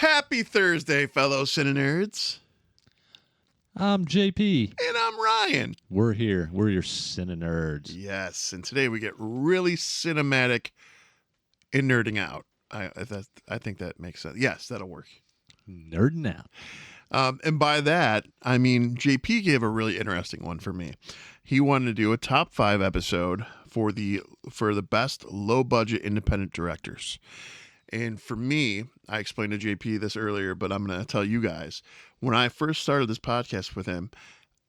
Happy Thursday, fellow CineNerds. I'm JP. And I'm Ryan. We're here. We're your CineNerds. Yes, and today we get really cinematic in nerding out. I think that makes sense. Yes, that'll work. Nerding out. And by that, I mean JP gave a really interesting one for me. He wanted to do a top 5 episode for the best low budget independent directors. And for me, I explained to JP this earlier, but I'm going to tell you guys, when I first started this podcast with him,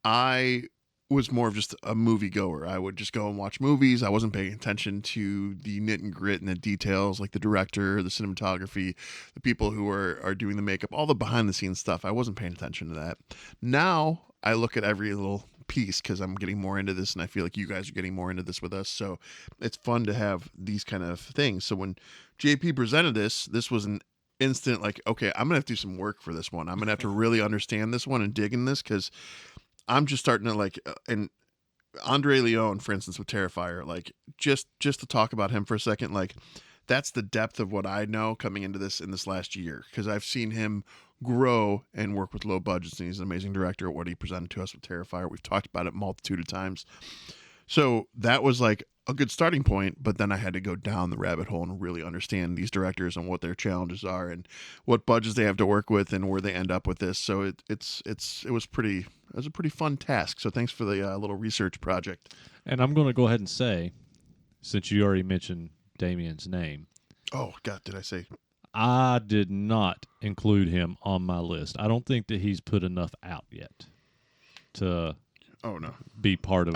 I was more of just a movie goer. I would just go and watch movies. I wasn't paying attention to the nit and grit and the details, like the director, the cinematography, the people who are doing the makeup, all the behind the scenes stuff. I wasn't paying attention to that. Now I look at every little piece because I'm getting more into this, and I feel like you guys are getting more into this with us. So it's fun to have these kind of things. So when JP presented this was an instant like, okay, I'm gonna have to do some work for this one. I'm gonna have to really understand this one and dig in this, because I'm just starting to like, and Andre Leon, for instance, with Terrifier, like just to talk about him for a second, like that's the depth of what I know coming into this in this last year, because I've seen him grow and work with low budgets, and he's an amazing director at what he presented to us with Terrifier. We've talked about it a multitude of times. So that was like a good starting point, but then I had to go down the rabbit hole and really understand these directors and what their challenges are and what budgets they have to work with and where they end up with this. So it was a pretty fun task. So thanks for the little research project. And I'm going to go ahead and say, since you already mentioned Damien's name. Oh, God, did I say? I did not include him on my list. I don't think that he's put enough out yet to be part of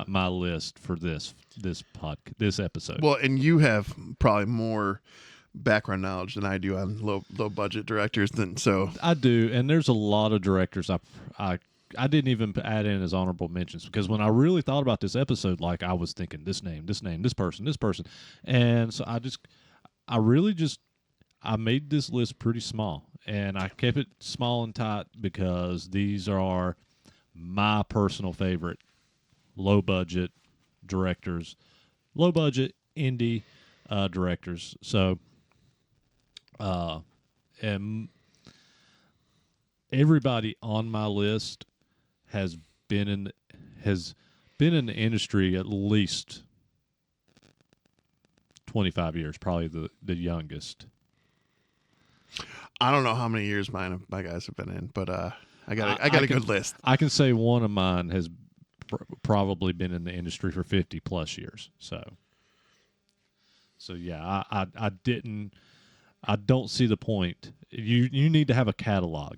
my list for this episode. Well, and you have probably more background knowledge than I do on low budget directors so I do, and there's a lot of directors I didn't even add in as honorable mentions, because when I really thought about this episode, like I was thinking this name, this person, and so I made this list pretty small, and I kept it small and tight because these are my personal favorite low budget directors, low budget indie directors. So, and everybody on my list has been in the industry at least 25 years, probably the youngest. I don't know how many years my guys have been in, but I got a good list. I can say one of mine has probably been in the industry for 50 plus years. So yeah, I don't see the point. You need to have a catalog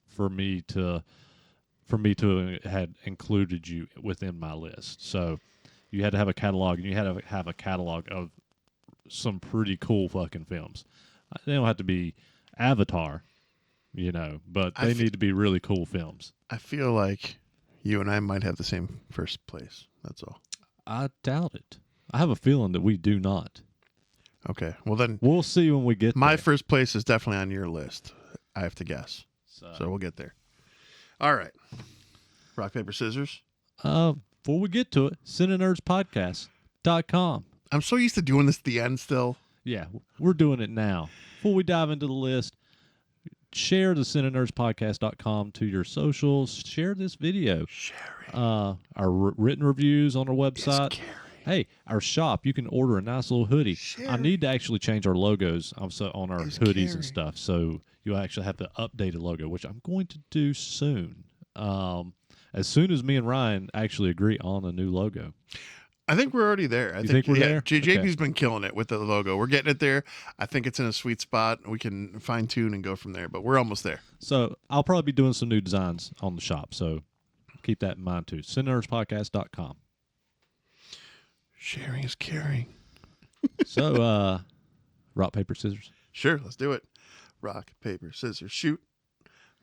for me to had included you within my list. So you had to have a catalog, and you had to have a catalog of some pretty cool fucking films. They don't have to be Avatar, but they need to be really cool films. I feel like you and I might have the same first place. That's all. I doubt it. I have a feeling that we do not. Okay, well then we'll see when we get there. My first place is definitely on your list, I have to guess. So we'll get there. All right. Rock, paper, scissors? Before we get to it, CineNerdsPodcast.com. I'm so used to doing this at the end still. Yeah, we're doing it now. Before we dive into the list, share the CineNerdsPodcast.com to your socials. Share this video. Share it. Our written reviews on our website. Hey, our shop, you can order a nice little hoodie. I need to actually change our logos also on our hoodies and stuff, so you'll actually have to update a logo, which I'm going to do soon. As soon as me and Ryan actually agree on a new logo. I think we're already there. I think we're there? JP's been killing it with the logo. We're getting it there. I think it's in a sweet spot. We can fine-tune and go from there, but we're almost there. So I'll probably be doing some new designs on the shop, so keep that in mind too. CineNerdsPodcast.com. Sharing is caring. So, rock, paper, scissors? Sure, let's do it. Rock, paper, scissors, shoot.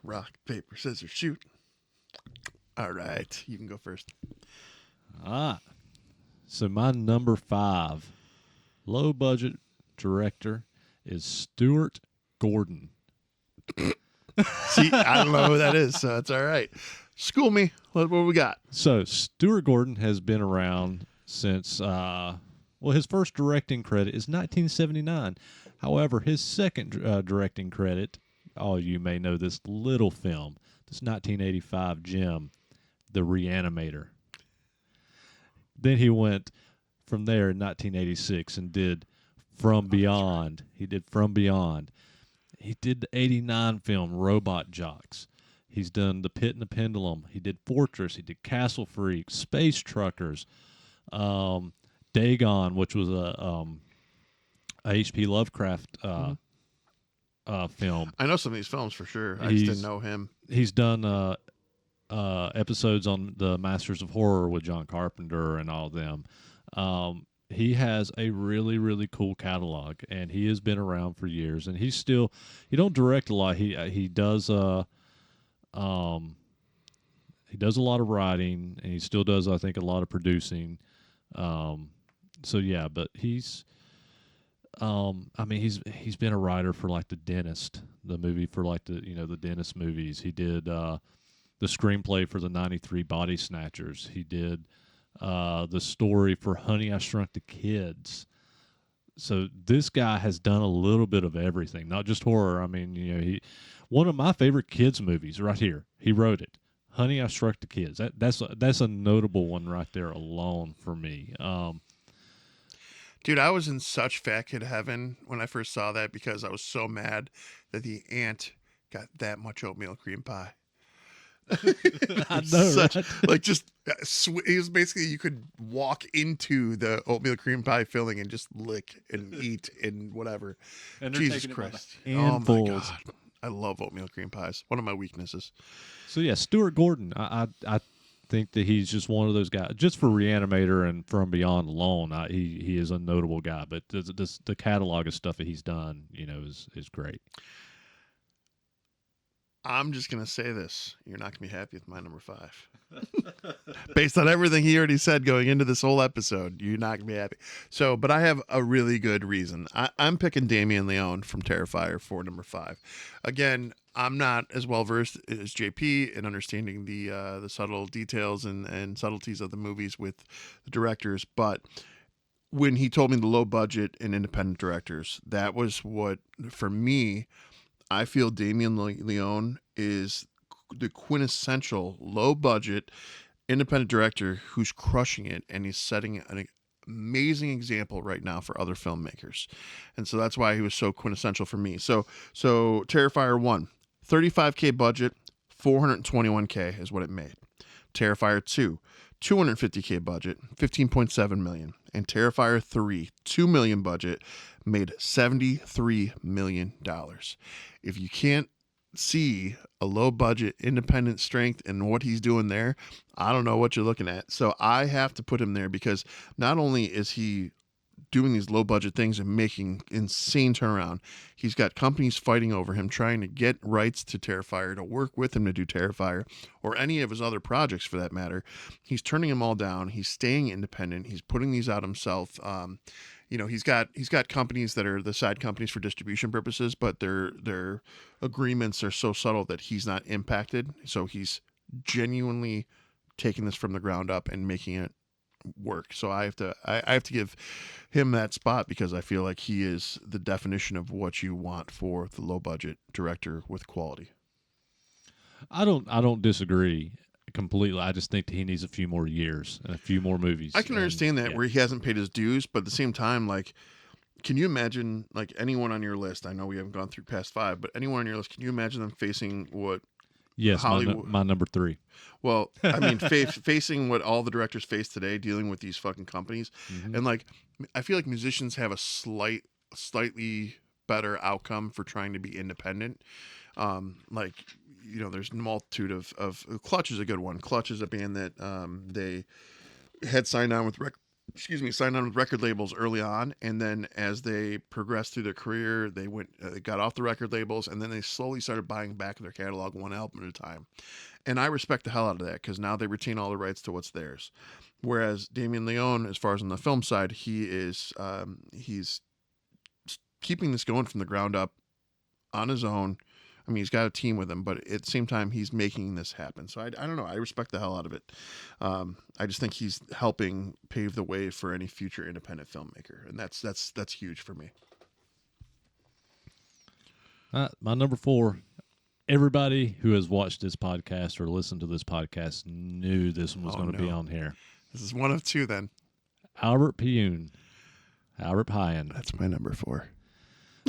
Rock, paper, scissors, shoot. All right, you can go first. So my number 5 low-budget director is Stuart Gordon. See, I don't know who that is, so that's all right. School me. What we got? So Stuart Gordon has been around since Well, his first directing credit is 1979. However, his second directing credit, oh, you may know this little film, this 1985 gem, The Reanimator. Then he went from there in 1986 and did From Beyond. He did From Beyond. He did the 89 film Robot Jocks. He's done The Pit and the Pendulum. He did Fortress. He did Castle Freak, Space Truckers, um, Dagon, which was a H.P. Lovecraft Mhm. film. I know some of these films for sure. I just didn't He's know him. he's done episodes on the Masters of Horror with John Carpenter and all of them. He has a really really cool catalog, and he has been around for years. And he don't direct a lot. Um he does a lot of writing, and he still does, I think, a lot of producing. Um, so yeah, but I mean, he's been a writer for like The Dentist, the movie for like the Dentist movies. He did the screenplay for the '93 Body Snatchers. He did the story for Honey, I Shrunk the Kids. So this guy has done a little bit of everything, not just horror. I mean, one of my favorite kids movies right here. He wrote it. Honey, I Shrunk the Kids. That's a notable one right there alone for me. Dude, I was in such fat kid heaven when I first saw that because I was so mad that the ant got that much oatmeal cream pie. I know, Such right? like just it was basically you could walk into the oatmeal cream pie filling and just lick and eat and whatever. And they're Jesus taking it by Christ! the Oh my handfuls. God, I love oatmeal cream pies. One of my weaknesses. So yeah, Stuart Gordon. I think that he's just one of those guys. Just for Reanimator and From Beyond alone, he is a notable guy. But the catalog of stuff that he's done, is great. I'm just gonna say this: you're not gonna be happy with my number 5. Based on everything he already said going into this whole episode, you're not gonna be happy. So, but I have a really good reason. I'm picking Damien Leone from Terrifier for number 5. Again, I'm not as well versed as JP in understanding the subtle details and subtleties of the movies with the directors, but when he told me the low budget and independent directors, that was what for me. I feel Damien Leone is the quintessential low budget independent director who's crushing it, and he's setting an amazing example right now for other filmmakers. And so that's why he was so quintessential for me. So Terrifier 1, 35K budget, 421K is what it made. Terrifier 2, 250K budget, 15.7 million. And Terrifier 3, 2 million budget, made $73 million. If you can't see a low budget independent strength and what he's doing there, I don't know what you're looking at. So I have to put him there because not only is he doing these low budget things and making insane turnaround, he's got companies fighting over him, trying to get rights to Terrifier to work with him to do Terrifier or any of his other projects for that matter. He's turning them all down. He's staying independent. He's putting these out himself. He's got companies that are the side companies for distribution purposes, but their agreements are so subtle that he's not impacted. So he's genuinely taking this from the ground up and making it work. So I have to give him that spot because I feel like he is the definition of what you want for the low budget director with quality. I don't disagree completely. I just think that he needs a few more years and a few more movies. I can understand that yeah. where he hasn't paid his dues, but at the same time, like, can you imagine like anyone on your list? I know we haven't gone through past 5, but anyone on your list, can you imagine them facing what Yes, Hollywood? my number 3. Well, I mean, facing what all the directors face today, dealing with these fucking companies, Mm-hmm. and like, I feel like musicians have a slightly better outcome for trying to be independent. Like, there's a multitude of Clutch is a good one. Clutch is a band that they had signed on with record labels early on, and then as they progressed through their career, they got off the record labels, and then they slowly started buying back their catalog one album at a time. And I respect the hell out of that because now they retain all the rights to what's theirs. Whereas Damien Leone, as far as on the film side, he's keeping this going from the ground up on his own. I mean, he's got a team with him, but at the same time, he's making this happen. So I don't know. I respect the hell out of it. I just think he's helping pave the way for any future independent filmmaker, and that's huge for me. My number 4. Everybody who has watched this podcast or listened to this podcast knew this one was going to be on here. This is one of two then. Albert Pyun. Albert Pyun. That's my number 4.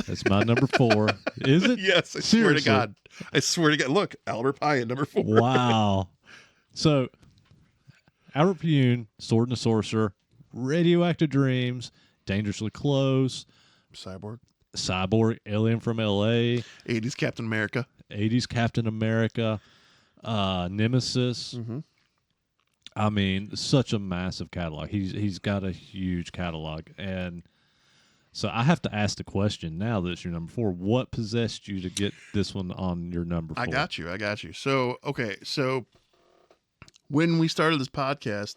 That's my number 4. Is it? Yes, I swear to God. I swear to God. Look, Albert Pyun, number 4. Wow. So, Albert Pyun, Sword and the Sorcerer, Radioactive Dreams, Dangerously Close, Cyborg, Alien from L.A., 80s Captain America, Nemesis. Mm-hmm. I mean, such a massive catalog. He's got a huge catalog, and so I have to ask the question now that it's your number 4. What possessed you to get this one on your number 4? I got you. So when we started this podcast,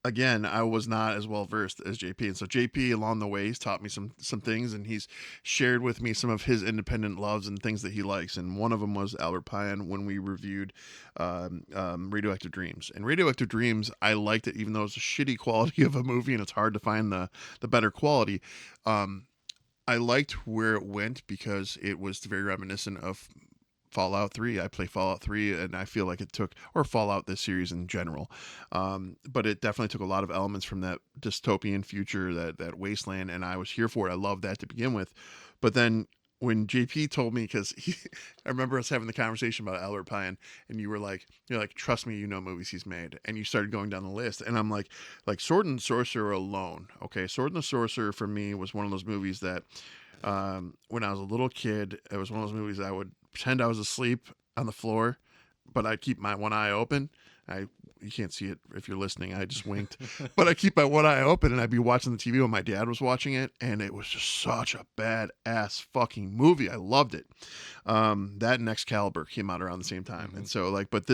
again, I was not as well versed as JP, and so JP along the way has taught me some things, and he's shared with me some of his independent loves and things that he likes. And one of them was Albert Pyun when we reviewed Radioactive Dreams. And Radioactive Dreams, I liked it, even though it's a shitty quality of a movie, and it's hard to find the better quality. I liked where it went because it was very reminiscent of Fallout 3. I play Fallout 3, and I feel like it took, or Fallout, this series in general, but it definitely took a lot of elements from that dystopian future, that wasteland, and I was here for it. I loved that to begin with. But then when JP told me, because I remember us having the conversation about Albert Pyun, and you're like, trust me, you know movies he's made, and you started going down the list, and I'm like Sword and Sorcerer alone. Okay, Sword and the Sorcerer for me was one of those movies that when I was a little kid, it was one of those movies I would pretend I was asleep on the floor, but I'd keep my one eye open. You can't see it if you're listening. I just winked, but I keep my one eye open, and I'd be watching the TV when my dad was watching it, and it was just such a badass fucking movie. I loved it. That and Excalibur came out around the same time, and so but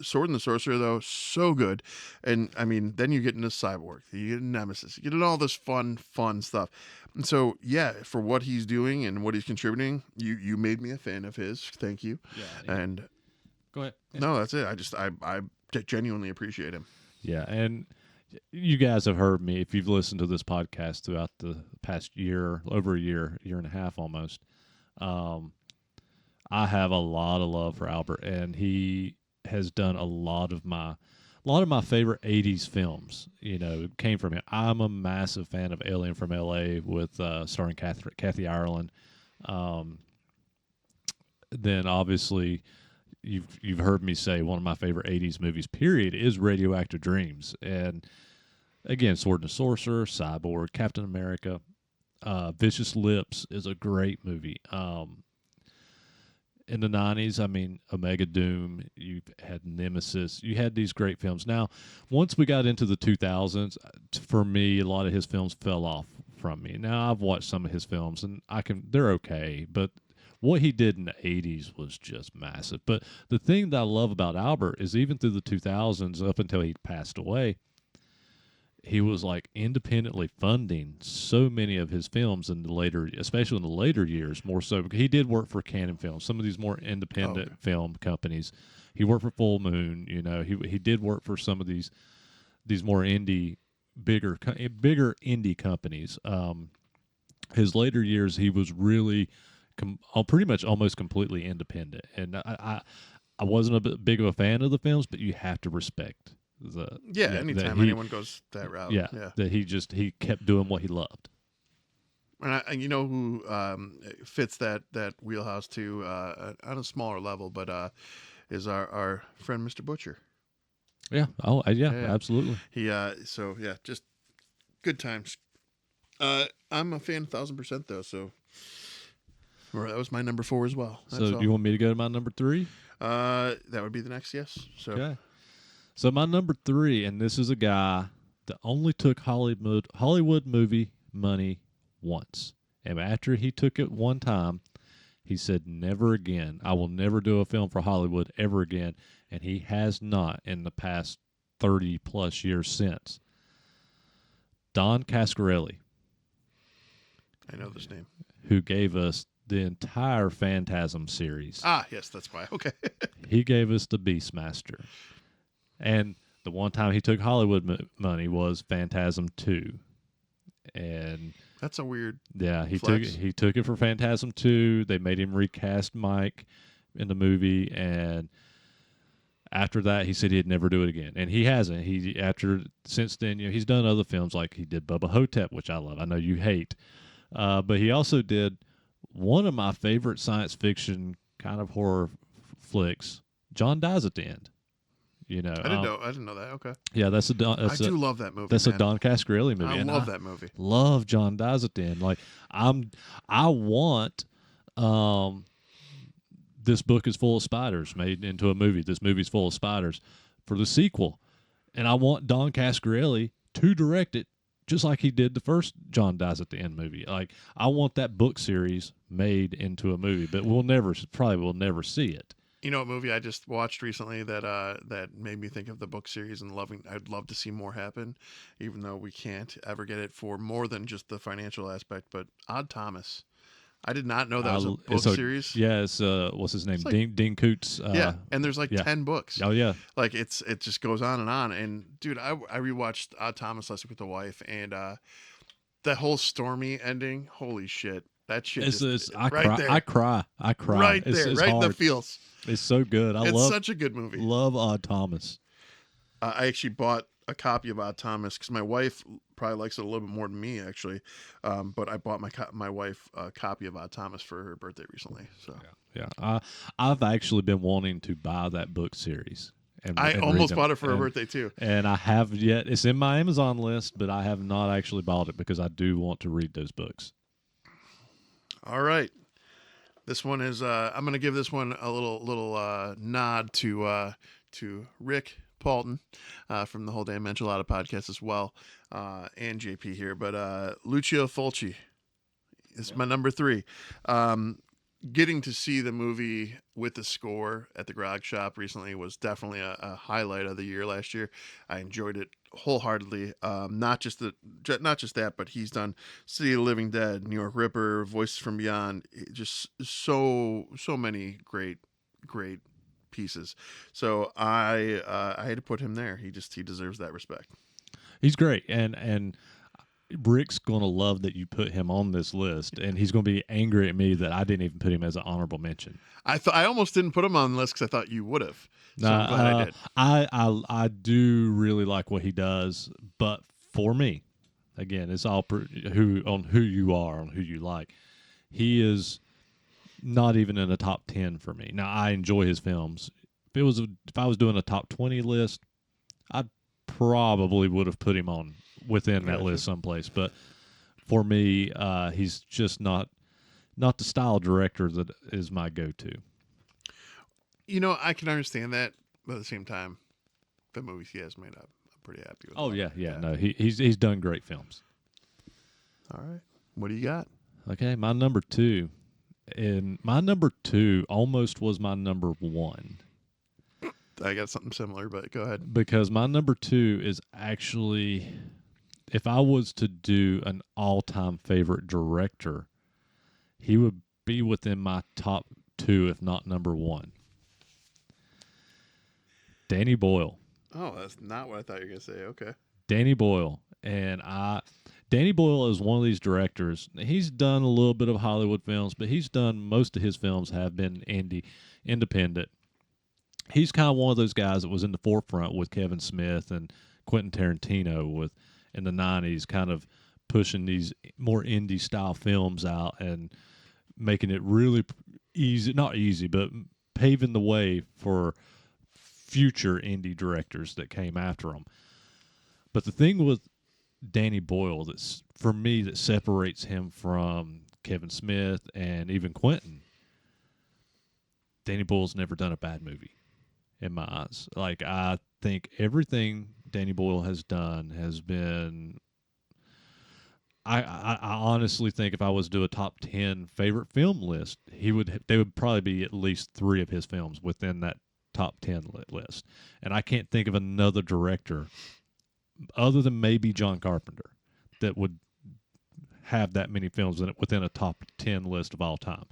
Sword and the Sorcerer though, so good. And I mean, then you get into Cyborg, you get into Nemesis, you get into all this fun stuff. And so, yeah, for what he's doing and what he's contributing, you made me a fan of his. Thank you. Yeah. And go ahead. Yeah. No, that's it. I genuinely appreciate him. Yeah, and you guys have heard me, if you've listened to this podcast throughout the past year, over a year and a half almost, I have a lot of love for Albert, and he has done a lot of my favorite 80s films, came from him. I'm a massive fan of Alien from L.A. with starring Kathy Ireland. Then obviously you've heard me say one of my favorite 80s movies, period, is Radioactive Dreams. And again, Sword and the Sorcerer, Cyborg, Captain America, Vicious Lips is a great movie. In the 90s, I mean, Omega Doom, you had Nemesis, you had these great films. Now, once we got into the 2000s, for me, a lot of his films fell off from me. Now, I've watched some of his films, and they're okay, but what he did in the 80s was just massive. But the thing that I love about Albert is even through the 2000s, up until he passed away, he was like independently funding so many of his films especially in the later years, more so. He did work for Canon Films, some of these more independent film companies. He worked for Full Moon, he did work for some of these more bigger indie companies. His later years, he was really pretty much almost completely independent. And I wasn't big of a fan of the films, but you have to respect anytime anyone goes that route. That he kept doing what he loved. And you know who fits that wheelhouse too, on a smaller level, but is our friend Mr. Butcher. Yeah. Oh, yeah. Absolutely. He just good times. I'm a fan 1,000% though, so that was my number 4 as well. So do you want me to go to my number 3? That would be the next, yes. So okay. So my number 3, and this is a guy that only took Hollywood movie money once. And after he took it one time, he said, never again. I will never do a film for Hollywood ever again. And he has not in the past 30-plus years since. Don Cascarelli. I know this name. Who gave us the entire Phantasm series. Ah, yes, that's why. Okay. He gave us the Beastmaster. And the one time he took Hollywood money was Phantasm 2. And That's a weird yeah, flex. he took it for Phantasm 2. They made him recast Mike in the movie, and after that he said he'd never do it again. And he hasn't. He after since then, you know, he's done other films like he did Bubba Hotep, which I love. I know you hate. But he also did one of my favorite science fiction kind of horror flicks, John Dies at the End. You know, I didn't know that. Okay. yeah, I do love that movie. that's a Man. Don Coscarelli movie. I and love that movie. Love John Dies at the End. Like I want this book is full of spiders made into a movie. This movie's full of spiders for the sequel, and I want Don Coscarelli to direct it, just like he did the first John Dies at the End movie. Like I want that book series made into a movie, but we'll never see it. You know what movie I just watched recently that that made me think of the book series and loving. I'd love to see more happen, even though we can't ever get it for more than just the financial aspect. But Odd Thomas, I did not know that was a book series. Yeah, it's what's his name? Like, Dean Koontz. Yeah, and there's like 10 books. Oh yeah. Like it just goes on and on. And dude, I rewatched Odd Thomas last week with the wife, and that whole Stormy ending. Holy shit, that shit. I cry. Right it's, there, it's right hard. in the feels. It's so good. It's such a good movie. Love Odd Thomas. I actually bought a copy of Odd Thomas because my wife probably likes it a little bit more than me, actually. But I bought my wife a copy of Odd Thomas for her birthday recently. So yeah. I've actually been wanting to buy that book series. And almost bought it for her birthday too. And I have yet. It's in my Amazon list, but I have not actually bought it because I do want to read those books. All right. This one is. I'm going to give this one a little nod to Rick Paulton from the Whole Damn Enchilada podcast as well, and JP here. But Lucio Fulci is my number 3. Getting to see the movie with the score at the Grog Shop recently was definitely a highlight of the year last year. I enjoyed it wholeheartedly. Not just that, but he's done City of the Living Dead, New York Ripper, Voices from Beyond. Just so many great pieces. So I had to put him there. He deserves that respect. He's great, and Rick's gonna love that you put him on this list, and he's gonna be angry at me that I didn't even put him as an honorable mention. I almost didn't put him on the list because I thought you would have. So I'm glad I did. I do really like what he does, but for me, again, it's all who you are, on who you like. He is not even in the top 10 for me. Now I enjoy his films. If I was doing a top 20 list, I probably would have put him on within that list someplace. But for me, he's just not the style director that is my go-to. You know, I can understand that, but at the same time, the movies he has made up, I'm pretty happy with. Oh yeah. No, he's done great films. All right, what do you got? Okay, my number 2, and my number 2 almost was my number 1. I got something similar, but go ahead. Because my number 2 is actually, if I was to do an all-time favorite director, he would be within my top 2, if not number 1. Danny Boyle. Oh, that's not what I thought you were going to say. Okay. Danny Boyle. And Danny Boyle is one of these directors. He's done a little bit of Hollywood films, but most of his films have been independent. He's kind of one of those guys that was in the forefront with Kevin Smith and Quentin Tarantino in the 90s, kind of pushing these more indie style films out and making it really easy, not easy, but paving the way for future indie directors that came after him. But the thing with Danny Boyle for me that separates him from Kevin Smith and even Quentin, Danny Boyle's never done a bad movie in my eyes. Like, I think everything Danny Boyle has done has been. I honestly think if I was to do a top 10 favorite film list, they would probably be at least 3 of his films within that top 10 list. And I can't think of another director other than maybe John Carpenter that would have that many films within a top 10 list of all time.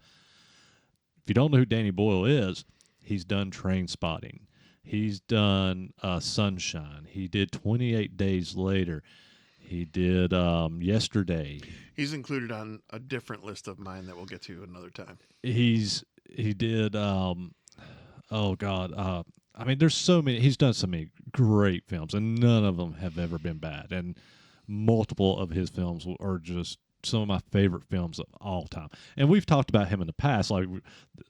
If you don't know who Danny Boyle is, he's done Train Spotting. He's done Sunshine. He did 28 Days Later. He did Yesterday. He's included on a different list of mine that we'll get to another time. He did oh God, I mean, there's so many. He's done so many great films, and none of them have ever been bad. And multiple of his films are just some of my favorite films of all time. And we've talked about him in the past. Like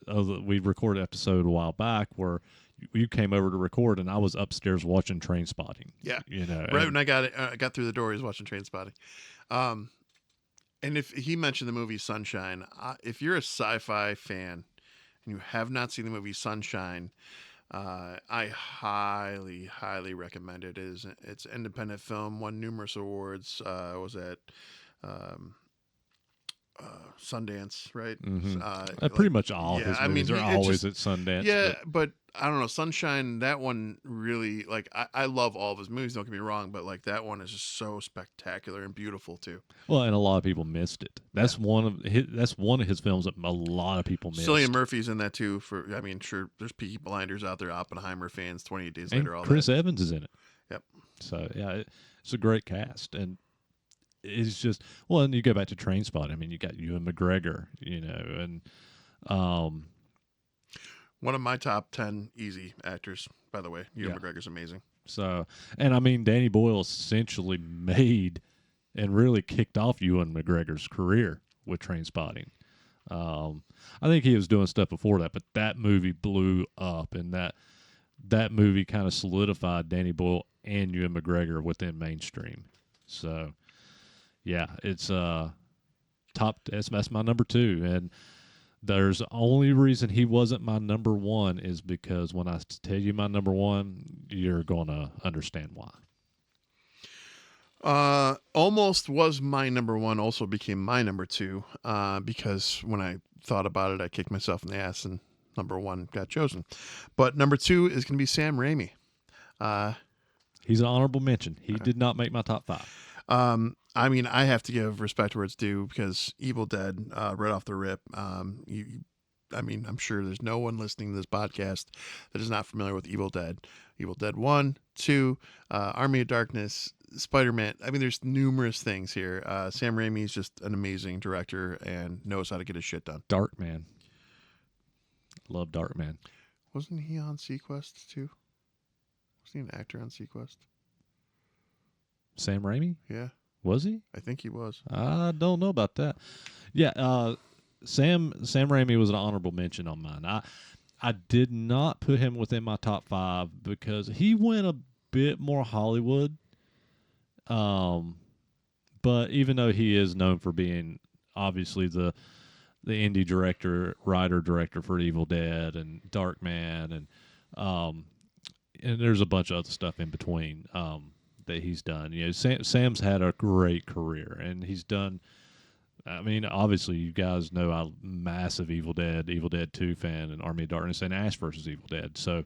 we recorded an episode a while back where you came over to record, and I was upstairs watching Train Spotting. Yeah, you know, right when I got through the door, he was watching Train Spotting. And if he mentioned the movie Sunshine, if you're a sci-fi fan and you have not seen the movie Sunshine, I highly, highly recommend it. It's an independent film, won numerous awards. Was at Sundance, right? Mm-hmm. Pretty much all his movies are always at Sundance. Yeah, but I don't know. Sunshine, that one really, like, I love all of his movies, don't get me wrong, but like that one is just so spectacular and beautiful too. Well, and a lot of people missed it. That's one of his films that a lot of people missed. Cillian Murphy's in that too. Sure, there's Peaky Blinders out there, Oppenheimer fans, 28 Days Later, all Chris that. Evans is in it. Yep. So yeah, it's a great cast, and it's just and you go back to Train Spotting. I mean, you got Ewan McGregor, and one of my top 10 easy actors, by the way. Ewan McGregor's amazing. So, and I mean, Danny Boyle essentially made and really kicked off Ewan McGregor's career with Train Spotting. I think he was doing stuff before that, but that movie blew up, and that movie kind of solidified Danny Boyle and Ewan McGregor within mainstream. So, yeah, it's that's my number 2, and there's the only reason he wasn't my number 1 is because when I tell you my number 1, you're gonna understand why. Almost was my number 1, also became my number 2, because when I thought about it, I kicked myself in the ass and number 1 got chosen. But number 2 is going to be Sam Raimi. He's an honorable mention. He did not make my top 5. I mean, I have to give respect where it's due because Evil Dead, right off the rip, I'm sure there's no one listening to this podcast that is not familiar with Evil Dead. Evil Dead 1, 2, Army of Darkness, Spider-Man. I mean, there's numerous things here. Sam Raimi is just an amazing director and knows how to get his shit done. Darkman. Love Darkman. Wasn't he on Sequest too? Was he an actor on Sequest? Sam Raimi? Yeah. Was he? I think he was. I don't know about that. Yeah, Sam Raimi was an honorable mention on mine. I did not put him within my top 5 because he went a bit more Hollywood. But even though he is known for being obviously the indie writer-director for Evil Dead and Darkman and there's a bunch of other stuff in between that he's done. You know, Sam's had a great career, and he's done. I mean, obviously, you guys know I'm a massive Evil Dead 2 fan, and Army of Darkness, and Ash vs. Evil Dead. So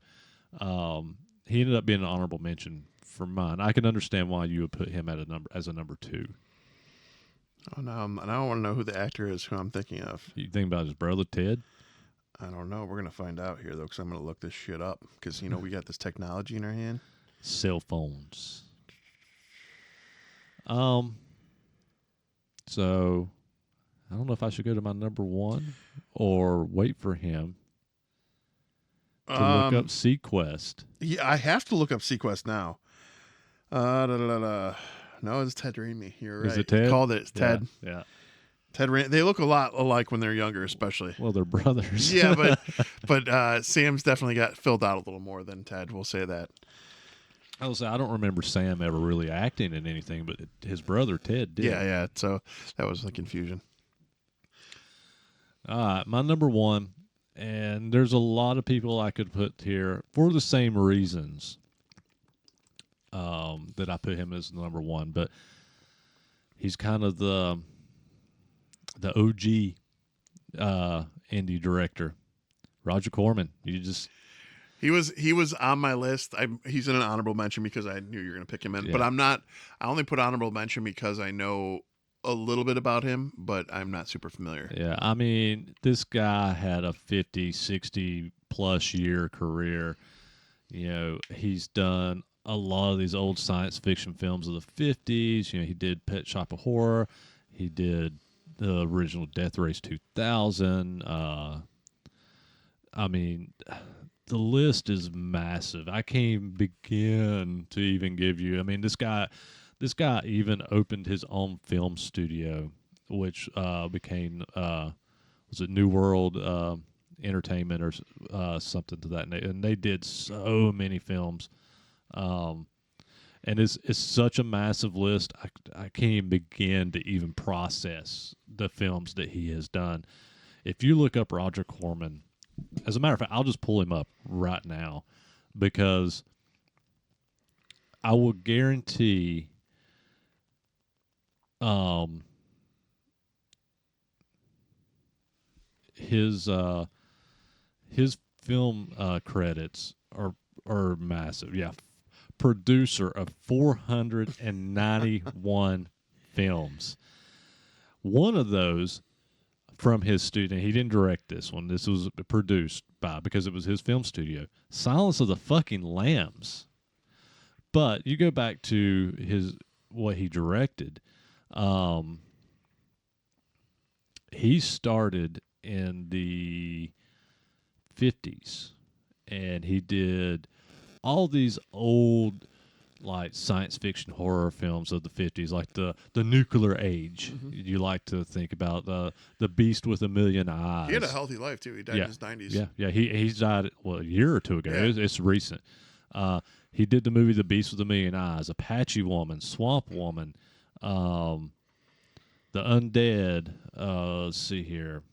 he ended up being an honorable mention for mine. I can understand why you would put him as a number 2. Oh no, and I don't want to know who the actor is who I'm thinking of. You think about his brother Ted? I don't know. We're gonna find out here though, because I'm gonna look this shit up because we got this technology in our hand. Cell phones. So I don't know if I should go to my number 1 or wait for him to look up Sequest. Yeah, I have to look up Sequest now. No, it's Ted Raimi. You're right. Is it Ted? You called it. It's Ted. Yeah. Ted Raimi. They look a lot alike when they're younger, especially. Well, they're brothers. Yeah, but Sam's definitely got filled out a little more than Ted. We'll say that. I don't remember Sam ever really acting in anything, but his brother Ted did. Yeah. So that was the confusion. All right, my number 1, and there's a lot of people I could put here for the same reasons that I put him as number 1, but he's kind of the OG indie director, Roger Corman. He was on my list. He's in an honorable mention because I knew you were going to pick him in. Yeah. But I'm not. I only put honorable mention because I know a little bit about him, but I'm not super familiar. Yeah, I mean, this guy had a 50, 60 plus year career. You know, he's done a lot of these old science fiction films of the 50s. You know, he did Pet Shop of Horror. He did the original Death Race 2000. I mean, the list is massive. I can't even begin to even give you. I mean, this guy even opened his own film studio, which became was it New World Entertainment or something to that name, and they did so many films. Um, and it's such a massive list. I can't even begin to even process the films that he has done. If you look up Roger Corman, as a matter of fact, I'll just pull him up right now because I will guarantee um, his his film credits are massive. Yeah, producer of 491 films. One of those from his studio. He didn't direct this one. This was produced by because it was his film studio. Silence of the fucking Lambs. But you go back to his what he directed. Um, he started in the 50s and he did all these old like science fiction horror films of the 50s, like the nuclear age. You like to think about the beast with a million eyes. He had a healthy life too. He died in his 90s. Yeah. He's died a year or two ago. Yeah. It's recent. He did the movie The Beast with a Million Eyes, Apache Woman, Swamp Woman, The Undead. Let's see here.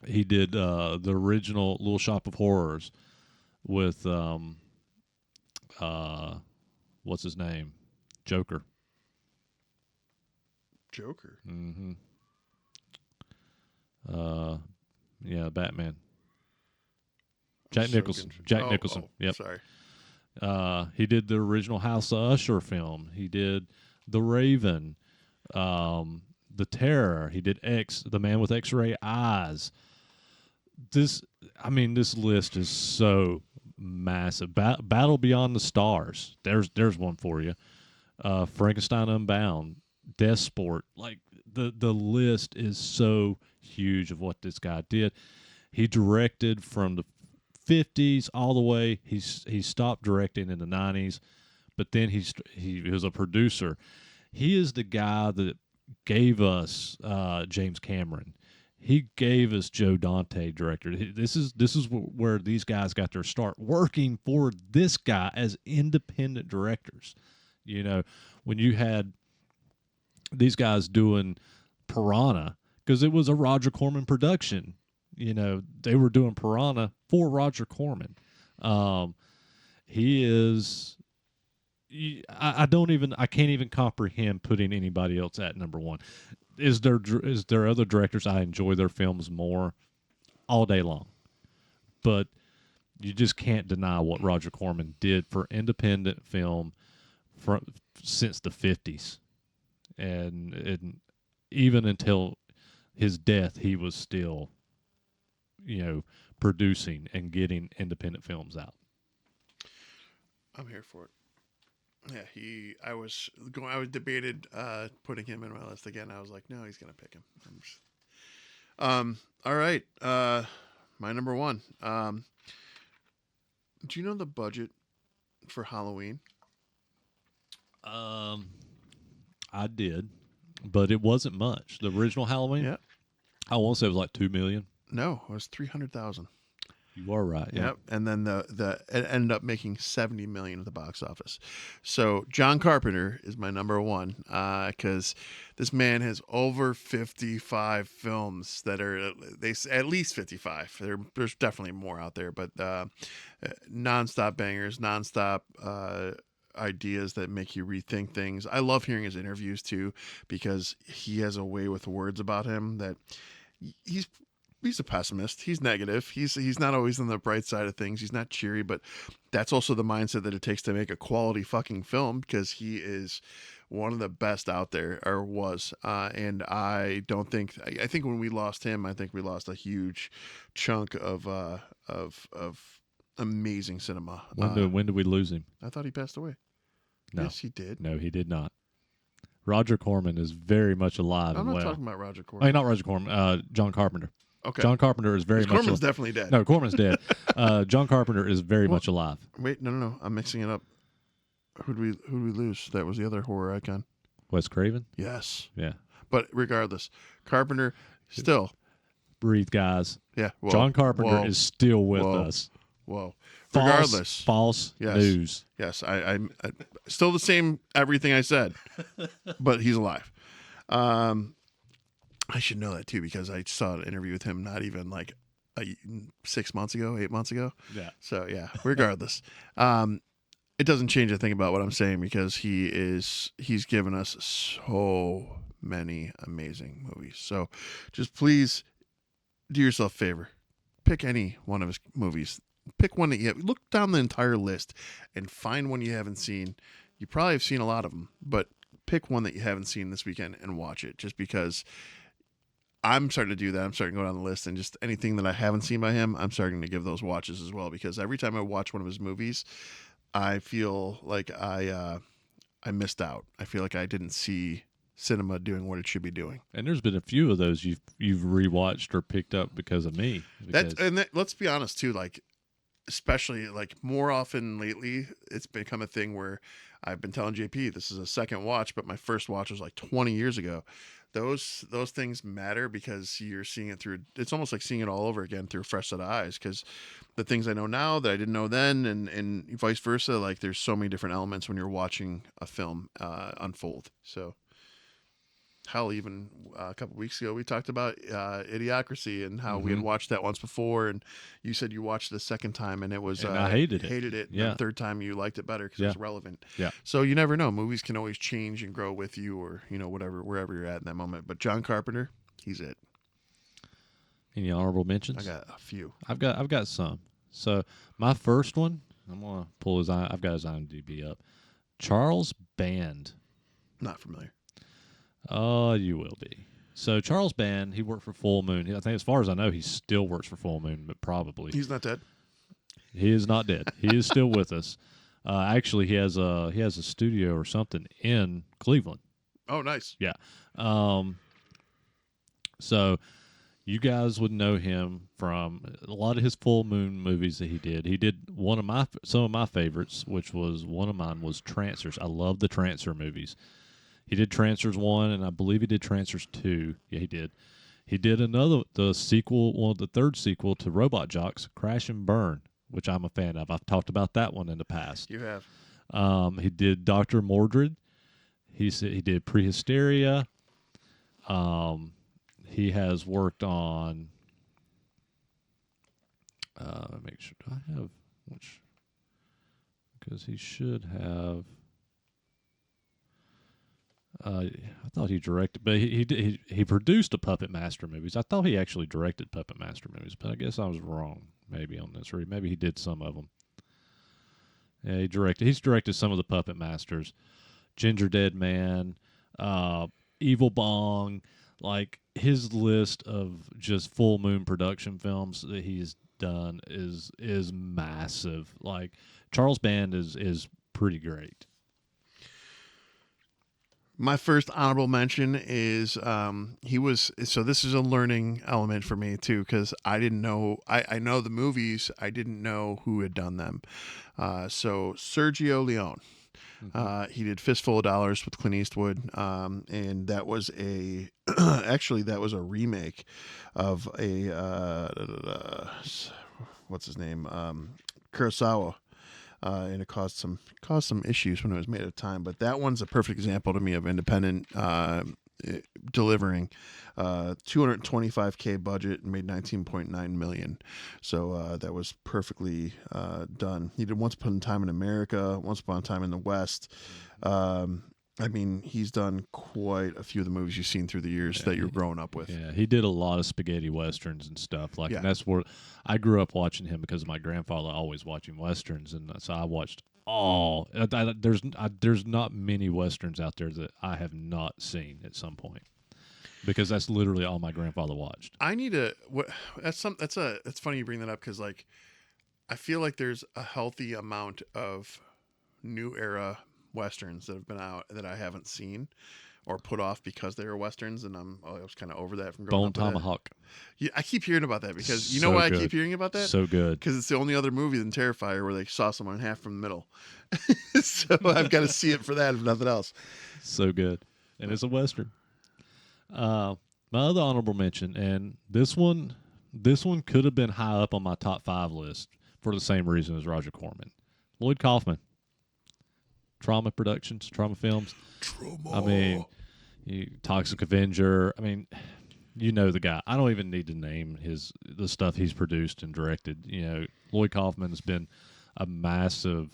He did the original Little Shop of Horrors with what's his name? Joker. Joker. Mm-hmm. Yeah, Batman. Jack Nicholson. Jack Nicholson. Yep. Sorry. He did the original House of Usher film. He did The Raven, The Terror. He did The Man with X-Ray Eyes. This list is so massive. Battle Beyond the Stars. There's one for you. Frankenstein Unbound, Death Sport. Like the list is so huge of what this guy did. He directed from the 50s all the way. He stopped directing in the 90s, but then he was a producer. He is the guy that gave us James Cameron. He gave us Joe Dante director. This is where these guys got their start, working for this guy as independent directors. You know, when you had these guys doing Piranha, because it was a Roger Corman production. You know, they were doing Piranha for Roger Corman. He is. I can't even comprehend putting anybody else at number one. Is there other directors I enjoy their films more all day long, but you just can't deny what Roger Corman did for independent film since the 50s, and even until his death, he was still, producing and getting independent films out. I'm here for it. Yeah, I was debated putting him in my list again. I was like, no, he's gonna pick him. All right. My number one. Do you know the budget for Halloween? I did, but it wasn't much. The original Halloween, Yeah. I want to say it was like $2 million. No, it was 300,000. You are right. Yeah. Yep. And then it ended up making 70 million at the box office. So John Carpenter is my number one because this man has over 55 films that are at least 55. There's definitely more out there, but nonstop bangers, nonstop ideas that make you rethink things. I love hearing his interviews too because he has a way with words about him that he's a pessimist. He's negative. He's not always on the bright side of things. He's not cheery, but that's also the mindset that it takes to make a quality fucking film because he is one of the best out there, or was. And I don't think I think when we lost him, I think we lost a huge chunk of amazing cinema. When did we lose him? I thought he passed away. No. Yes, he did. No, he did not. Roger Corman is very much alive I'm and not well. talking about Roger I Corman. mean, not Roger Corman. John Carpenter. Okay. John Carpenter is very much. Corman's definitely dead. No, Corman's dead. John Carpenter is very Well- much alive. Wait, no. I'm mixing it up. Who'd we lose? That was the other horror icon. Wes Craven. Yes. Yeah. But regardless, Carpenter still. Breathe, guys. Yeah. Whoa, John Carpenter is still with whoa, us. Whoa. False, Regardless. false Yes. news. Yes. I still the same everything I said, but he's alive. I should know that too because I saw an interview with him not even like 6 months ago, 8 months ago. Yeah. So yeah, regardless, it doesn't change a thing about what I'm saying because he's given us so many amazing movies. So just please do yourself a favor, pick any one of his movies. Pick one that you have. Look down the entire list and find one you haven't seen. You probably have seen a lot of them, but pick one that you haven't seen this weekend and watch it. Just because I'm starting to do that. I'm starting to go down the list and just anything that I haven't seen by him, I'm starting to give those watches as well. Because every time I watch one of his movies, I feel like I missed out. I feel like I didn't see cinema doing what it should be doing. And there's been a few of those you've rewatched or picked up because of me. Let's be honest too. Like, especially like more often lately, it's become a thing where I've been telling JP this is a second watch, but my first watch was like 20 years ago. Those things matter because you're seeing it through. It's almost like seeing it all over again through a fresh set of eyes. Because the things I know now that I didn't know then, and vice versa. Like there's so many different elements when you're watching a film unfold. So. Hell, even a couple weeks ago, we talked about Idiocracy and how we had watched that once before, and you said you watched it the second time, and it was and I hated it. Hated it. Yeah. The third time, you liked it better because it was relevant. Yeah. So you never know. Movies can always change and grow with you, or wherever you're at in that moment. But John Carpenter, he's it. Any honorable mentions? I got a few. I've got some. So my first one, I'm gonna pull his. I've got his IMDb up. Charles Band. Not familiar. Oh, you will be. So Charles Band, he worked for Full Moon. I think, as far as I know, he still works for Full Moon, but probably He's not dead. he is not dead. He is still with us. Actually, he has a studio or something in Cleveland. Oh, nice. Yeah. So you guys would know him from a lot of his Full Moon movies that he did. He did some of my favorites, which was one of mine was Trancers. I love the Trancer movies. He did Trancers 1, and I believe he did Trancers 2. Yeah, he did. He did the third sequel to Robot Jocks, Crash and Burn, which I'm a fan of. I've talked about that one in the past. You have. He did Dr. Mordred. He did Prehysteria. He has worked on. Make sure do I have which because he should have. I thought he directed, but he produced the Puppet Master movies. I thought he actually directed Puppet Master movies, but I guess I was wrong maybe on this. Or maybe he did some of them. Yeah, he's directed some of the Puppet Masters, Ginger Dead Man, Evil Bong. Like his list of just Full Moon production films that he's done is massive. Like Charles Band is pretty great. My first honorable mention is so this is a learning element for me too because I didn't know I know the movies, I didn't know who had done them. So Sergio Leone, he did Fistful of Dollars with Clint Eastwood, and that was actually that was a remake of what's his name, Kurosawa. And it caused some issues when it was made at the time. But that one's a perfect example to me of independent delivering. 225K budget and made 19.9 million. So that was perfectly done. He did Once Upon a Time in America, Once Upon a Time in the West. I mean, he's done quite a few of the movies you've seen through the years that you're growing up with. Yeah, he did a lot of spaghetti westerns and stuff. And that's where I grew up watching him because my grandfather always watching westerns, and so I watched all. There's not many westerns out there that I have not seen at some point, because that's literally all my grandfather watched. I need to. What? That's funny you bring that up because like I feel like there's a healthy amount of new era westerns that have been out that I haven't seen or put off because they were westerns, and I was kind of over that from growing Bone up. With that. Tomahawk. Yeah, I keep hearing about that because you know So why I good. keep hearing about that? So good. Because it's the only other movie than Terrifier where they saw someone in half from the middle. So I've got to see it for that, if nothing else. So good. And it's a western. My other honorable mention, and this one could have been high up on my top 5 list for the same reason as Roger Corman. Lloyd Kaufman. Trauma Productions, Trauma Films. Trauma. I mean, Toxic Avenger. I mean, you know the guy. I don't even need to name the stuff he's produced and directed. You know, Lloyd Kaufman's been a massive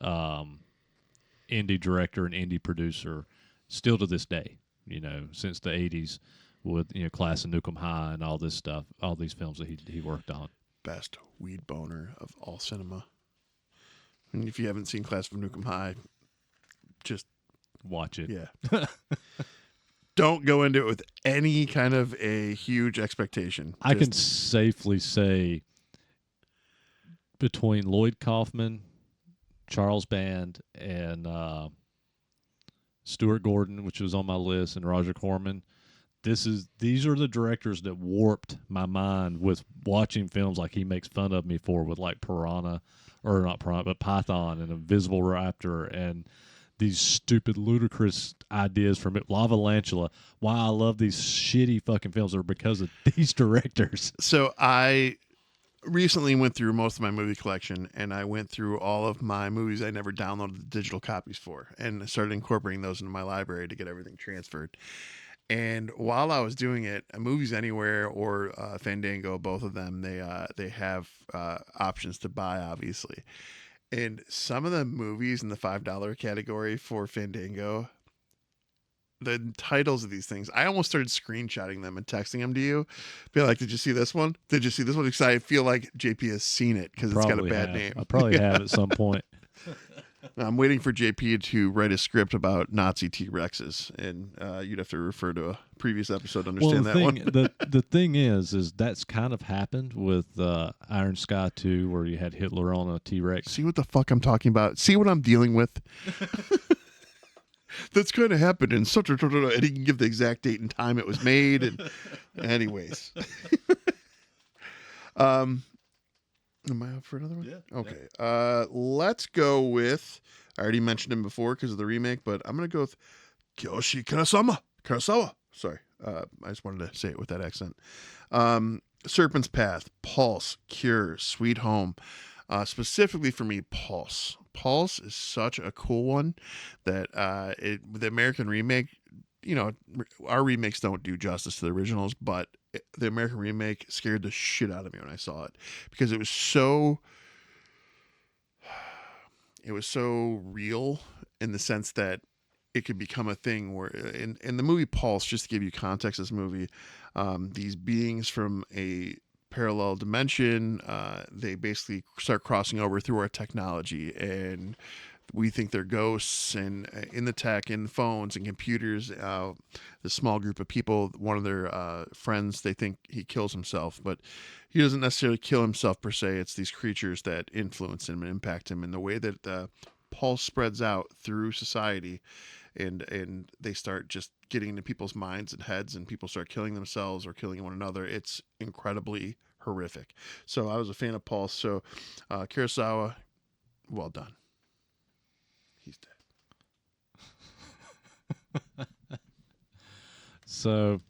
indie director and indie producer still to this day. You know, since the 80s with, Class of Nukem High and all this stuff, all these films that he worked on. Best weed boner of all cinema. And if you haven't seen Class of Nukem High, just watch it. Yeah. Don't go into it with any kind of a huge expectation. I can safely say between Lloyd Kaufman, Charles Band, and Stuart Gordon, which was on my list, and Roger Corman, these are the directors that warped my mind with watching films like he makes fun of me for, with like Piranha, or not Piranha, but Python and Invisible Raptor, and these stupid, ludicrous ideas from it. Lava Lantula. Why I love these shitty fucking films are because of these directors. So I recently went through most of my movie collection, and I went through all of my movies I never downloaded the digital copies for, and started incorporating those into my library to get everything transferred. And while I was doing it, Movies Anywhere or Fandango, both of them, they have options to buy, obviously. And some of the movies in the $5 category for Fandango, the titles of these things, I almost started screenshotting them and texting them to you. Be like, did you see this one? Did you see this one? Because I feel like JP has seen it because it's got a bad name. I probably have at some point. I'm waiting for JP to write a script about Nazi T-Rexes, and you'd have to refer to a previous episode to understand that one. the thing is that's kind of happened with Iron Sky 2, where you had Hitler on a T-Rex. See what the fuck I'm talking about? See what I'm dealing with? That's going to happen in such a... And he can give the exact date and time it was made. And anyways. Am I up for another one? Yeah. Okay. Yeah. Let's go with... I already mentioned him before because of the remake, but I'm going to go with Kiyoshi Kurosawa. Sorry. I just wanted to say it with that accent. Serpent's Path, Pulse, Cure, Sweet Home. Specifically for me, Pulse. Pulse is such a cool one that the American remake, our remakes don't do justice to the originals, but the American remake scared the shit out of me when I saw it because it was so real in the sense that it could become a thing where in the movie Pulse, just to give you context, this movie, these beings from a parallel dimension, they basically start crossing over through our technology, and we think they're ghosts, and in the tech, in phones and computers, the small group of people, one of their friends, they think he kills himself, but he doesn't necessarily kill himself per se. It's these creatures that influence him and impact him in the way that Pulse spreads out through society, and they start just getting into people's minds and heads, and people start killing themselves or killing one another. It's incredibly horrific. So I was a fan of Pulse. So Kurosawa, well done. He's dead. So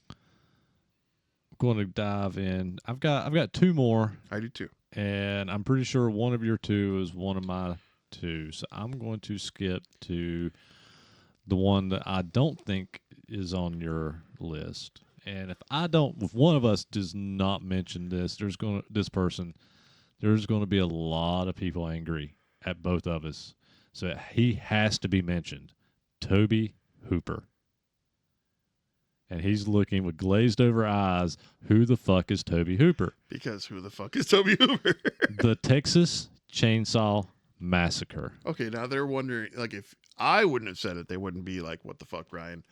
I'm going to dive in. I've got 2 more. I do too. And I'm pretty sure one of your 2 is one of my 2. So I'm going to skip to the one that I don't think is on your list. And if one of us does not mention this, there's going to be a lot of people angry at both of us. So he has to be mentioned. Tobe Hooper. And he's looking with glazed over eyes. Who the fuck is Tobe Hooper? Because who the fuck is Tobe Hooper? The Texas Chainsaw Massacre. Okay, now they're wondering, like, if I wouldn't have said it, they wouldn't be like, "What the fuck, Ryan?"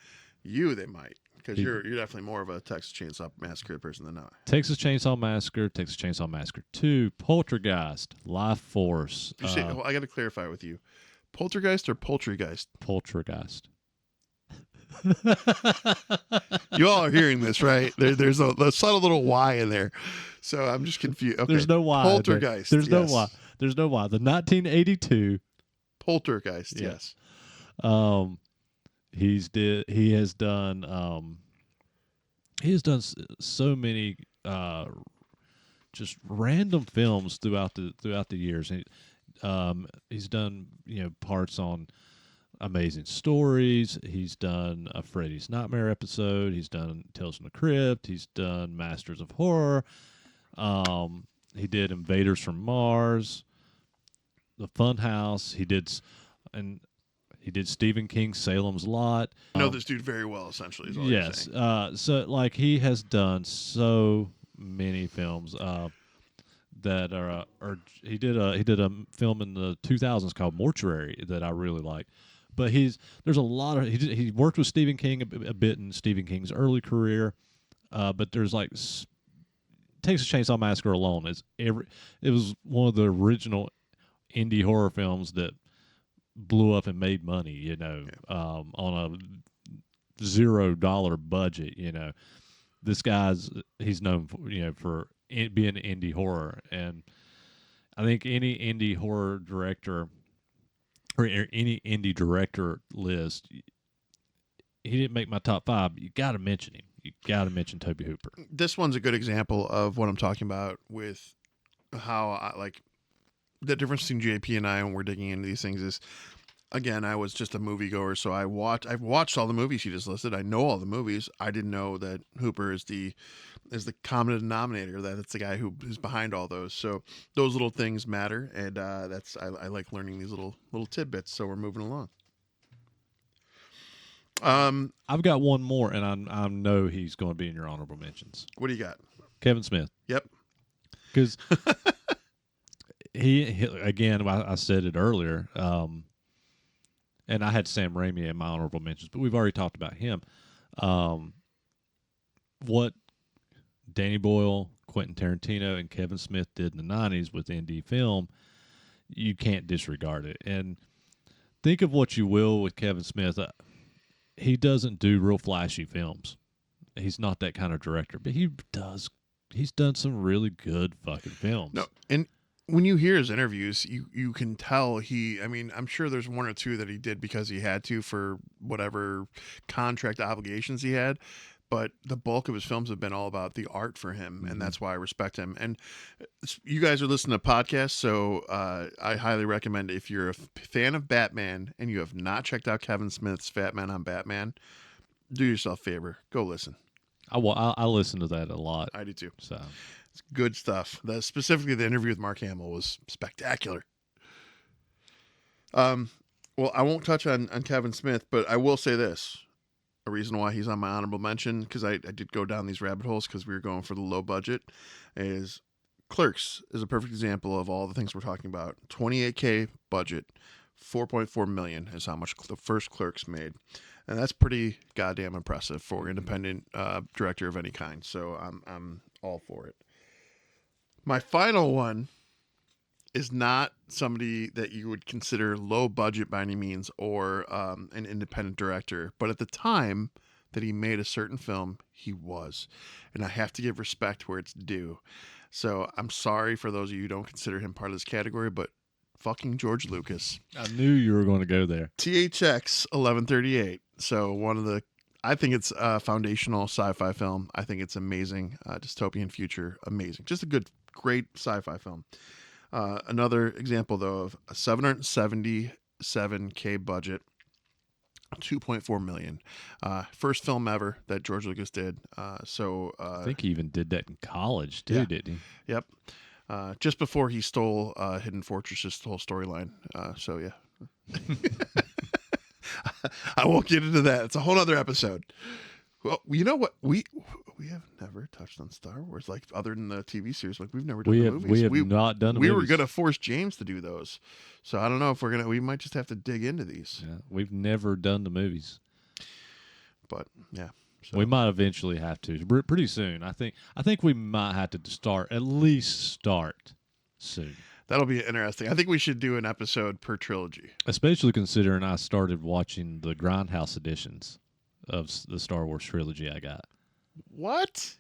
You, they might, because you're definitely more of a Texas Chainsaw Massacre person than I. Texas Chainsaw Massacre, Texas Chainsaw Massacre 2, Poltergeist, Life Force, Did you say? Well, I got to clarify with you, Poltergeist or Poultrygeist? Poltergeist. You all are hearing this, right? There's a subtle little Y in there, so I'm just confused. Okay. There's no Y. Poltergeist. There's no yes. Y. There's no Y. The 1982. Poltergeist. Yeah. Yes. He has done so many just random films throughout the years. He's done parts on Amazing Stories. He's done a Freddy's Nightmare episode. He's done Tales from the Crypt. He's done Masters of Horror. He did Invaders from Mars, The Funhouse. He did Stephen King's Salem's Lot. I know this dude very well. Essentially, is all you're Yes. saying. So like he has done so many films that are he did a film in the 2000s called Mortuary that I really like. But there's a lot of he worked with Stephen King a bit in Stephen King's early career, but there's like Texas Chainsaw Massacre alone it was one of the original indie horror films that blew up and made money, on a $0 budget. This he's known for being indie horror, and I think any indie horror director or any indie director list, he didn't make my top 5. You got to mention him. You got to mention Tobe Hooper. This one's a good example of what I'm talking about with how I like the difference between JP and I when we're digging into these things is, again, I was just a moviegoer, so I've watched all the movies he just listed. I know all the movies. I didn't know that Hooper is the common denominator. That's the guy who is behind all those. So those little things matter, and I like learning these little tidbits. So we're moving along. I've got one more, and I know he's going to be in your honorable mentions. What do you got? Kevin Smith. Yep. Because he again, I said it earlier, and I had Sam Raimi in my honorable mentions, but we've already talked about him. What Danny Boyle, Quentin Tarantino, and Kevin Smith did in the 90s with indie film, you can't disregard it. And think of what you will with Kevin Smith. He doesn't do real flashy films. He's not that kind of director, but he's done some really good fucking films. No, and when you hear his interviews, you can tell I'm sure there's one or two that he did because he had to for whatever contract obligations he had, but the bulk of his films have been all about the art for him, and that's why I respect him. And you guys are listening to podcasts, so I highly recommend, if you're a fan of Batman and you have not checked out Kevin Smith's Fat Man on Batman, do yourself a favor, go listen. I listen to that a lot. I do too. So it's good stuff. Specifically, the interview with Mark Hamill was spectacular. Well, I won't touch on Kevin Smith, but I will say this. A reason why he's on my honorable mention, because I did go down these rabbit holes because we were going for the low budget, is Clerks is a perfect example of all the things we're talking about. $28K budget, $4.4 million is how much the first Clerks made. And that's pretty goddamn impressive for an independent director of any kind. So I'm all for it. My final one is not somebody that you would consider low budget by any means, or an independent director. But at the time that he made a certain film, he was. And I have to give respect where it's due. So I'm sorry for those of you who don't consider him part of this category, but fucking George Lucas. I knew you were going to go there. THX 1138. So I think it's a foundational sci-fi film. I think it's amazing. Dystopian future, amazing. Just a great sci-fi film. Another example, though, of a $777K budget, $2.4 million. First film ever that George Lucas did. I think he even did that in college, too, didn't he? Yep. Just before he stole Hidden Fortress's whole storyline. Yeah. I won't get into that. It's a whole other episode. Well, you know what? We we have never touched on Star Wars, like other than the TV series. Like we've never done We the have movies. not done the we movies. were gonna force James to do those, so I don't know if we're gonna. We might just have to dig into these. Yeah, we've never done the movies. But yeah, so. We might eventually have to pretty soon. I think we might have to at least start soon. That'll be interesting. I think we should do an episode per trilogy. Especially considering I started watching the Grindhouse editions of the Star Wars trilogy I got. What?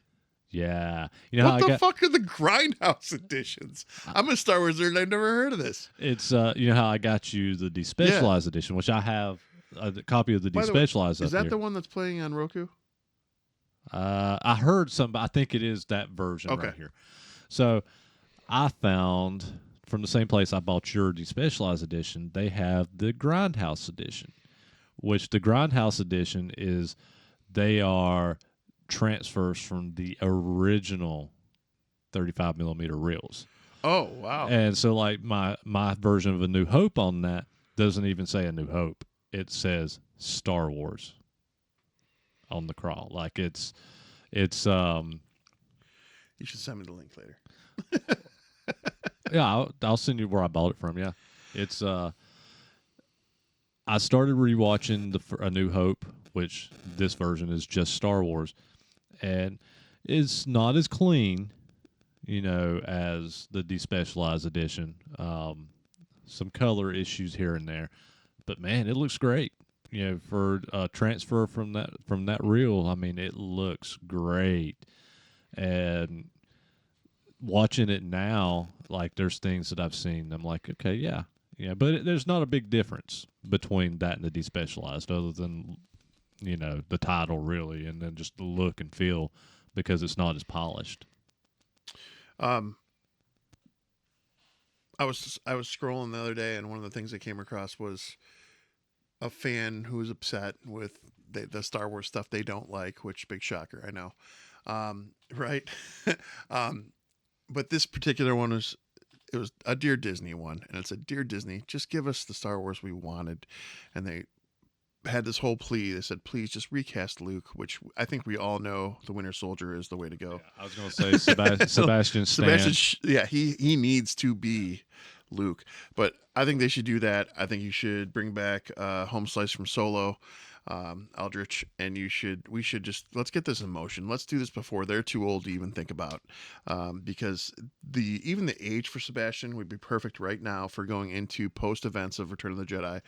Yeah. You know what the fuck are the Grindhouse editions? I'm a Star Wars nerd. I've never heard of this. It's you know how I got you the despecialized edition, which I have a copy of the despecialized. Is that here. the one that's playing on Roku? I heard some. I think it is that version right here. So I found from the same place I bought your despecialized edition, they have the Grindhouse edition, which the Grindhouse edition is they are transfers from the original 35 millimeter reels. Oh wow! And so like my version of A New Hope on that doesn't even say A New Hope. It says Star Wars on the crawl. Like it's You should send me the link later. Yeah, I'll send you where I bought it from. Yeah, it's I started rewatching A New Hope, which this version is just Star Wars, and it's not as clean, as the despecialized edition. Some color issues here and there, but man, it looks great. For a transfer from that reel, I mean, it looks great. And watching it now, like there's things that I've seen, I'm like, okay, yeah, but there's not a big difference between that and the despecialized, other than the title really, and then just the look and feel because it's not as polished. I was scrolling the other day, and one of the things I came across was a fan who was upset with the Star Wars stuff they don't like, which big shocker, I know, right? But this particular one was a Dear Disney one, and it said, "Dear Disney, just give us the Star Wars we wanted," and they had this whole plea. They said, "Please just recast Luke," which I think we all know the Winter Soldier is the way to go. Yeah, I was going to say Sebastian Stan. Yeah, he needs to be Luke, but I think they should do that. I think you should bring back Home Slice from Solo, Aldrich, and let's get this in motion. Let's do this before they're too old to even think about, because even the age for Sebastian would be perfect right now for going into post events of Return of the Jedi.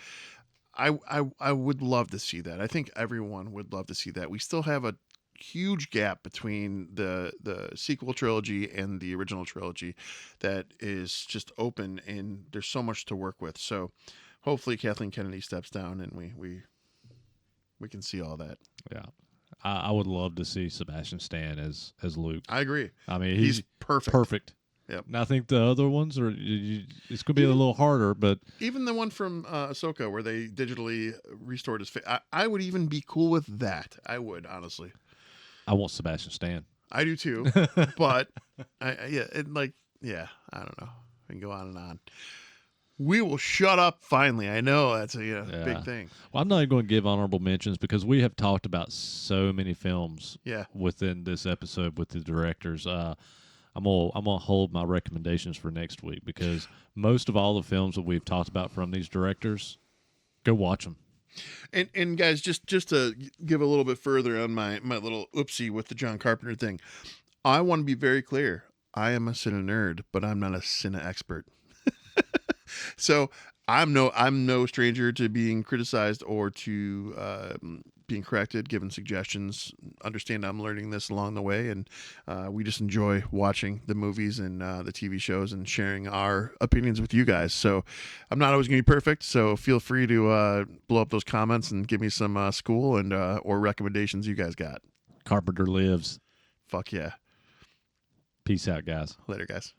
I would love to see that. I think everyone would love to see that. We still have a huge gap between the sequel trilogy and the original trilogy that is just open, and there's so much to work with. So hopefully Kathleen Kennedy steps down and we can see all that. Yeah. I would love to see Sebastian Stan as Luke. I agree. I mean, he's perfect. Perfect. Yep. And I think the other ones it's going to be a little harder, but even the one from Ahsoka where they digitally restored his face, I would even be cool with that. I would, honestly. I want Sebastian Stan. I do too, but I don't know. We can go on and on. We will shut up finally. I know that's a big thing. Well, I'm not even going to give honorable mentions because we have talked about so many films within this episode with the directors. I'm gonna hold my recommendations for next week because most of all the films that we've talked about from these directors, go watch them. And guys, just to give a little bit further on my little oopsie with the John Carpenter thing, I want to be very clear. I am a CineNerd, but I'm not a cine expert. So I'm no stranger to being criticized or to being corrected, given suggestions. Understand I'm learning this along the way, and we just enjoy watching the movies and the TV shows and sharing our opinions with you guys. So I'm not always going to be perfect, so feel free to blow up those comments and give me some school and or recommendations you guys got. Carpenter lives. Fuck yeah. Peace out, guys. Later, guys.